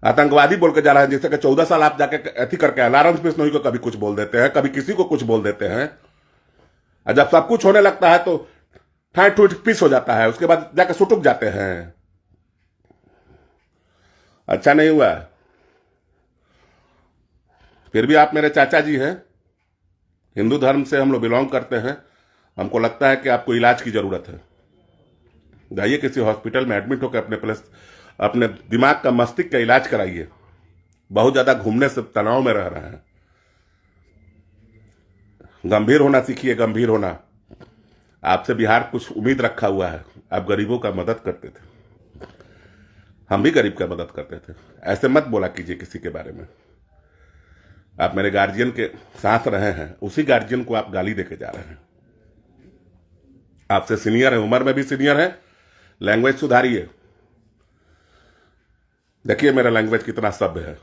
आतंकवादी बोल के जा रहा है, जैसे कि 14 साल आप जाके अथी करके लॉरेंस बिश्नोई को कभी कुछ बोल देते हैं, कभी किसी को कुछ बोल देते हैं, और जब सब कुछ होने लगता है तो ठाई ठूठ पीस हो जाता है, उसके बाद जाके सुटुक जाते हैं। अच्छा नहीं हुआ। फिर भी आप मेरे चाचा जी हैं, हिंदू धर्म से हम लोग बिलोंग करते हैं, हमको लगता है कि आपको इलाज की जरूरत है। जाइए किसी हॉस्पिटल में एडमिट होकर अपने दिमाग का, मस्तिष्क का इलाज कराइए। बहुत ज्यादा घूमने से तनाव में रह रहे हैं। गंभीर होना सीखिए, गंभीर होना। आपसे बिहार कुछ उम्मीद रखा हुआ है, आप गरीबों का मदद करते थे, हम भी गरीब का मदद करते थे। ऐसे मत बोला कीजिए किसी के बारे में। आप मेरे गार्जियन के साथ रहे हैं, उसी गार्जियन को आप गाली देके जा रहे हैं। आपसे सीनियर है, उम्र में भी सीनियर है, लैंग्वेज सुधारिए। देखिए मेरा लैंग्वेज कितना सभ्य है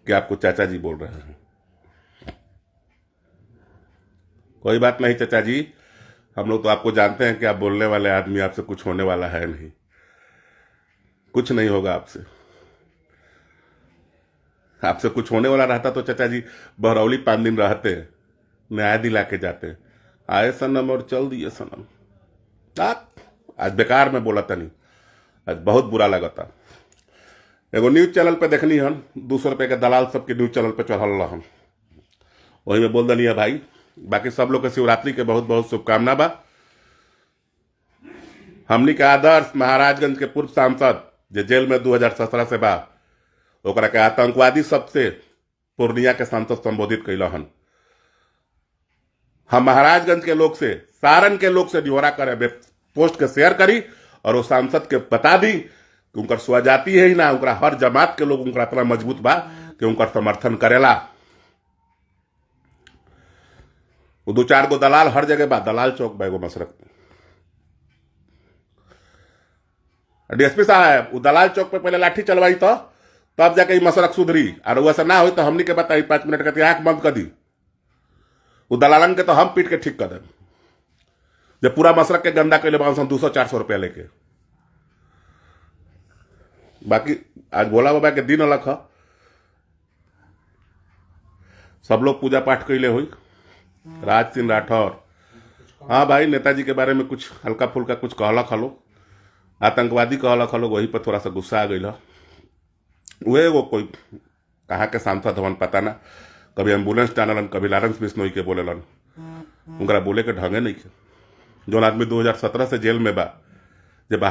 कि आपको चाचा जी बोल रहे हैं। कोई बात नहीं चाचा जी, हम लोग तो आपको जानते हैं कि आप बोलने वाले आदमी, आपसे कुछ होने वाला है नहीं, कुछ नहीं होगा आपसे। आपसे कुछ होने वाला रहता तो चाचा जी बहरौली 5 दिन रहते, न्याय दिला के जाते। आए सनम और चल दिए सनम। आज बेकार में बोला था नहीं, आज बहुत बुरा लगा था। एगो न्यूज चैनल पे देखनी हन, 200 रुपये के दलाल सबके न्यूज चैनल पे चढ़ल रहन, वही में बोल दनी है भाई। बाकी सब लोग के शिवरात्रि के बहुत बहुत शुभकामना बा। हमनी के आदर्श महाराजगंज के पूर्व सांसद जो जेल में 2017 से बा, ओकरा के आतंकवादी सबसे पूर्णिया के सांसद संबोधित कैल हन। हम महाराजगंज के लोग से, सारण के लोग से निहोरा करे, पोस्ट के शेयर करी और वो सांसद के बता दी कि उनकर स्वजाति है ही ना, उनका हर जमात के लोग उनका इतना मजबूत बा कि उनका समर्थन करेला। वो 2-4 गो दलाल हर जगह बा, दलाल चौक बा एगो मसरक में। डीएसपी साहब, वो दलाल चौक पे पहले लाठी चलवाई तो तब जाके मसरक सुधरी, और वैसा ना हो तो हमनी के बताई 5 मिनट कहती आंख बंद कर दी। वो दलालन के तो हम पीट के ठीक कर दें, जब पूरा मसरक के गंदा कैले 200-400 रुपया लेके। बाकी आज भोला बाबा के दिन अलग है, सब लोग पूजा पाठ कैले हुई। राज सिंह राठौर, हाँ भाई, नेताजी के बारे में कुछ हल्का फुल्का कुछ कहला खलो, आतंकवादी कहला खलो, वही पर थोड़ा सा गुस्सा आ गई। वे वो कोई कहाँ के सांसद हवन पता ना, कभी एम्बुलेंस टानलन, कभी लॉरेंस बिश्नोई के बोलेलन। उनका बोले के ढंगे नहीं के। जो आदमी 2017 से जेल में बा, जब बाहर